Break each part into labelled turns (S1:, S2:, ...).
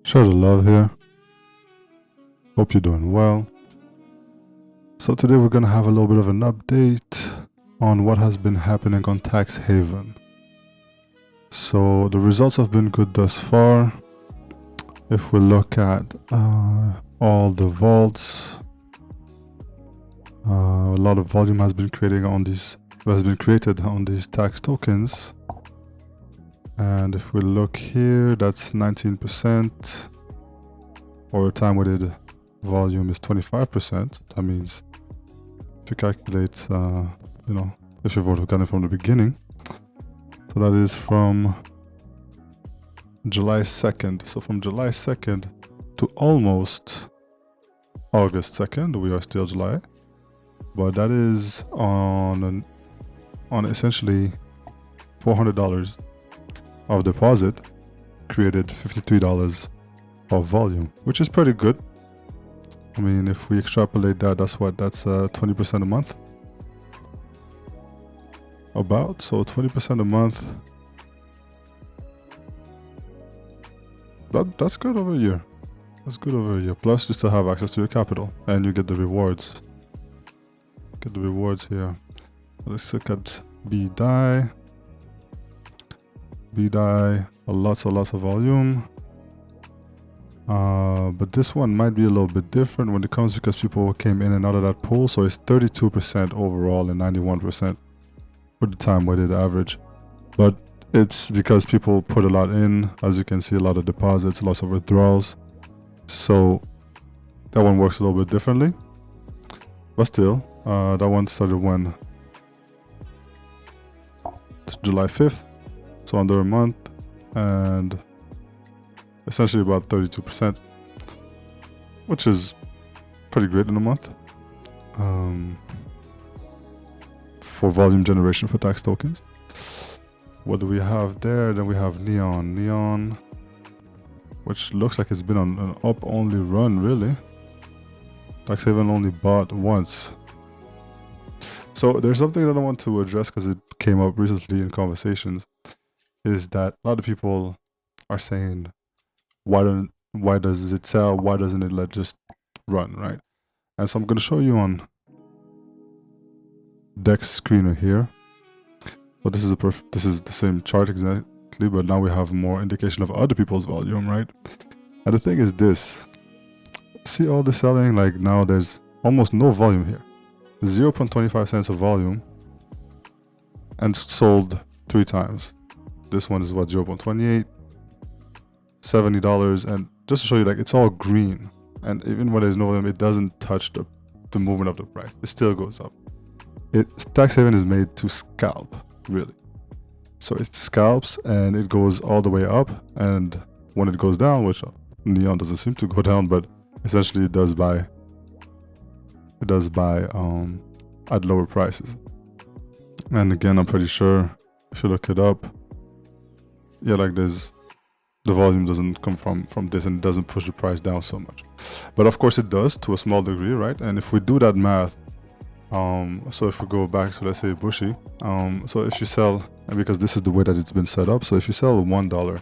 S1: Share the love here. Hope you're doing well. So today we're going to have a little bit of an update on what has been happening on Taxhaven. So the results have been good thus far. If we look at all the vaults, a lot of volume has been created on these tax tokens. And if we look here, that's 19%. Or time weighted volume is 25%. That means if you calculate, if you've already gotten it from the beginning. So that is from July 2nd. So from July 2nd to almost August 2nd, we are still July. But that is on essentially $400 of deposit, created $53 of volume, which is pretty good. I mean, if we extrapolate that, that's 20% a month. About, so 20% a month. That's good over a year. That's good over a year. Plus, you still have access to your capital, and you get the rewards. Get the rewards here. Let's look at BDAI. BDAI, lots of volume. But this one might be a little bit different when it comes because people came in and out of that pool. So it's 32% overall and 91% for the time weighted average. But it's because people put a lot in. As you can see, a lot of deposits, lots of withdrawals. So that one works a little bit differently. But still, that one started when? It's July 5th. So under a month, and essentially about 32%, which is pretty great in a month for volume generation for tax tokens. What do we have there? Then we have Neon, which looks like it's been on an up only run, really. Taxhaven only bought once. So there's something that I want to address because it came up recently in conversations, is that a lot of people are saying, why does it sell? Why doesn't it let just run, right? And so I'm going to show you on Dex screener here. So this is the same chart exactly, but now we have more indication of other people's volume, right? And the thing is this, see all the selling, like now there's almost no volume here. 0.25 cents of volume and sold 3 times. This one is what, 0.28, $70, and just to show you, like, it's all green, and even when there's no volume, it doesn't touch the movement of the price. It still goes up. Taxhaven is made to scalp, really. So it scalps and it goes all the way up, and when it goes down, which Neon doesn't seem to go down, but essentially it does buy at lower prices. And again, I'm pretty sure if you look it up, yeah, like the volume doesn't come from this, and it doesn't push the price down so much. But of course it does to a small degree, right? And if we do that math, so if we go back to, let's say, BUSHI, so if you sell, and because this is the way that it's been set up, so if you sell $1,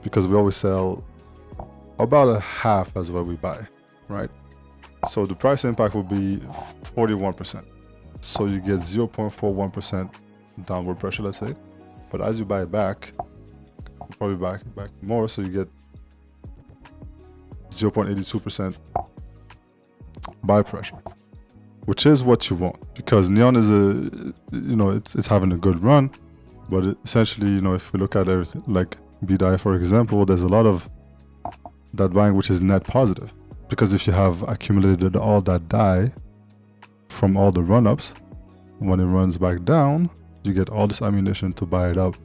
S1: because we always sell about a half as what we buy, right? So the price impact will be 41%. So you get 0.41% downward pressure, let's say. But as you buy it back, probably back more, so you get 0.82% buy pressure, which is what you want, because Neon is it's having a good run, but essentially, if we look at everything like BDAI, for example, there's a lot of that buying which is net positive, because if you have accumulated all that DAI from all the run-ups, when it runs back down, you get all this ammunition to buy it up.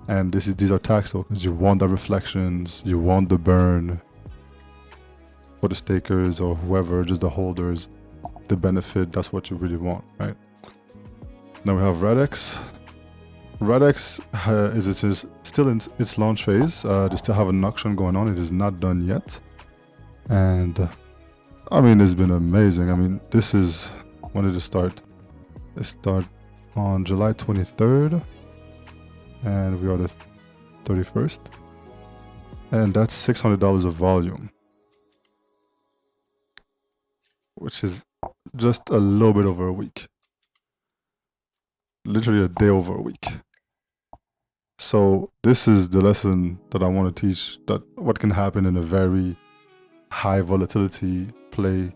S1: And these are tax tokens. You want the reflections, you want the burn for the stakers or whoever, just the holders, the benefit. That's what you really want, right? Now we have RADX. RADX is still in its launch phase. They still have an auction going on. It is not done yet. And I mean, it's been amazing. I mean, this is, when did it start? It started on July 23rd. And we are the 31st. And that's $600 of volume, which is just a little bit over a week. Literally a day over a week. So this is the lesson that I want to teach, that what can happen in a very high volatility play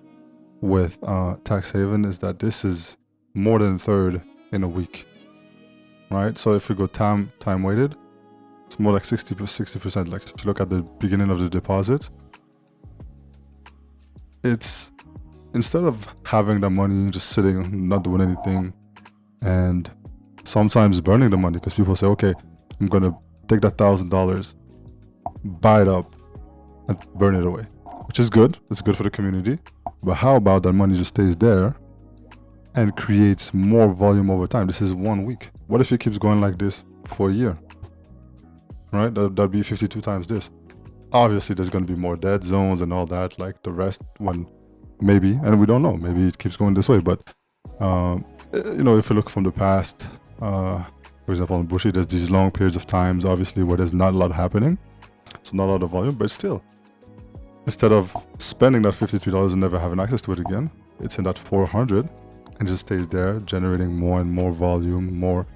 S1: with Taxhaven is that this is more than a third in a week, right? So if we go time weighted, it's more like 60%. Like if you look at the beginning of the deposit, it's, instead of having the money just sitting, not doing anything, and sometimes burning the money, because people say, okay, I'm gonna take that $1,000, buy it up, and burn it away, which is good. It's good for the community. But how about that money just stays there and creates more volume over time? This is 1 week. What if it keeps going like this for a year? Right? That'd be 52 times this. Obviously, there's going to be more dead zones and all that, like the rest, when maybe, and we don't know, maybe it keeps going this way. But, you know, if you look from the past, for example, on BUSHI, there's these long periods of times, obviously, where there's not a lot happening. So not a lot of volume, but still, instead of spending that $53 and never having access to it again, it's in that 400 and just stays there, generating more and more volume, more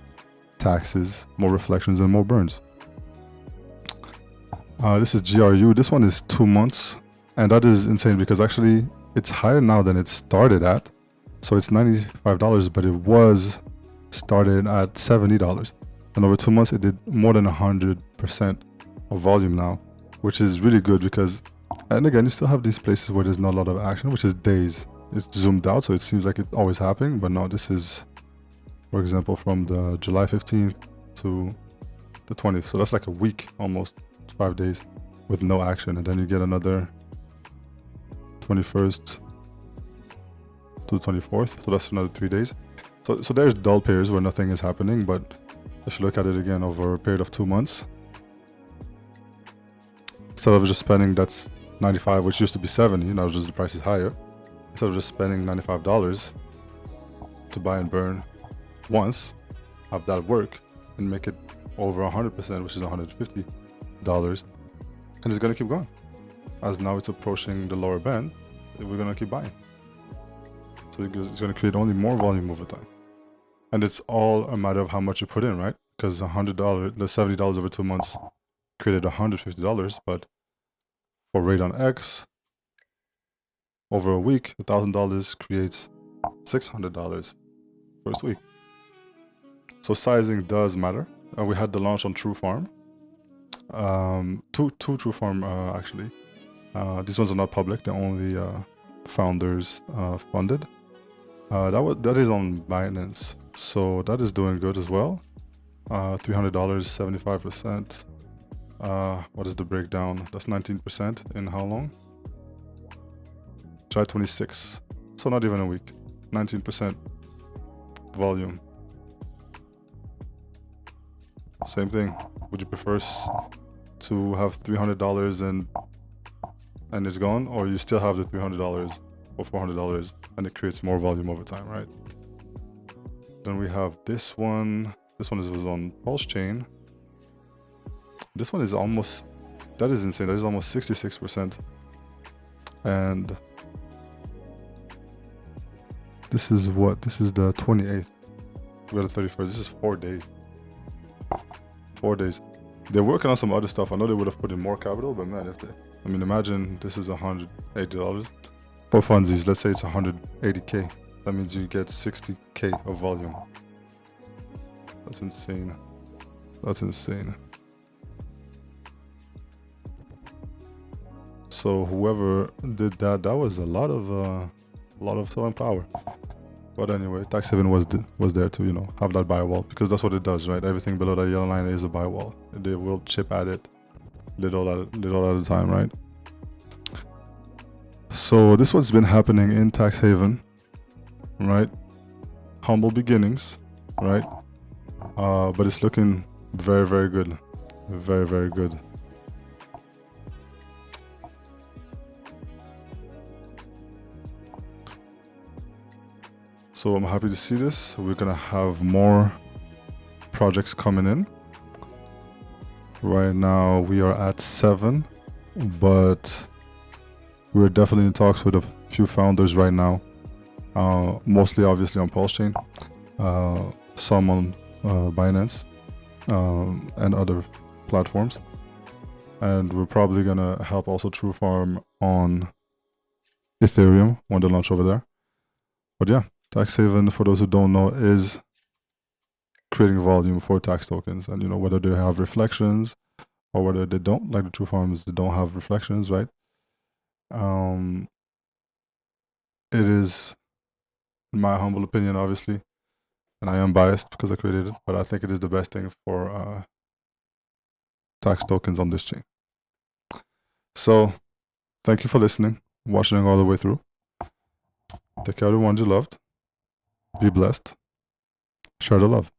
S1: taxes, more reflections, and more burns. This is GRU. This one is 2 months, and that is insane because actually it's higher now than it started at. So it's $95, but it was started at $70. And over 2 months, it did more than 100% of volume now, which is really good because, and again, you still have these places where there's not a lot of action, which is days. It's zoomed out, so it seems like it's always happening, but no, this is, for example, from the July 15th to the 20th. So that's like a week, almost 5 days with no action. And then you get another 21st to the 24th. So that's another 3 days. So there's dull periods where nothing is happening. But if you look at it again over a period of 2 months, instead of just spending that's 95, which used to be 70, now just the price is higher. Instead of just spending $95 to buy and burn once, have that work and make it over 100%, which is $150, and it's gonna keep going. As now it's approaching the lower band, we're gonna keep buying. So it's gonna create only more volume over time. And it's all a matter of how much you put in, right? Because $100, the $70 over 2 months created $150, but for Radon X, over a week, $1,000 creates $600 first week. So sizing does matter. We had the launch on TruFarm. Two TruFarm actually. These ones are not public; they're only founders funded. That is on Binance, so that is doing good as well. $300, 75%. What is the breakdown? That's 19% in how long? Try 26. So not even a week. 19% volume. Same thing. Would you prefer to have $300 and it's gone, or you still have the $300 or $400 and it creates more volume over time, right? Then we have this one. This one was on PulseChain. This one is almost, that is insane. That is almost 66%. And this is what? This is the 28th. We got the 31st. This is 4 days. 4 days. They're working on some other stuff. I know they would have put in more capital, but man, if they, I mean, imagine this is $180 for funsies. Let's say it's 180K. That means you get 60K of volume. That's insane. That's insane. So whoever did that, that was a lot of selling power. But anyway, Taxhaven was there to, you know, have that buy wall, because that's what it does, right? Everything below that yellow line is a buy wall. They will chip at it little at a time, right? So this is what's been happening in Taxhaven, right? Humble beginnings, right? But it's looking very, very good. Very, very good. So I'm happy to see this. We're gonna have more projects coming in. Right now we are at 7, but we're definitely in talks with a few founders right now. Mostly obviously on PulseChain, some on Binance, and other platforms. And we're probably gonna help also TruFarm on Ethereum when they launch over there. But yeah, Taxhaven, for those who don't know, is creating volume for tax tokens, and whether they have reflections or whether they don't, like the TruFarms, they don't have reflections, right? It is, in my humble opinion, obviously, and I am biased because I created it, but I think it is the best thing for tax tokens on this chain. So thank you for listening, watching all the way through. Take care of the ones you loved. Be blessed. Share the love.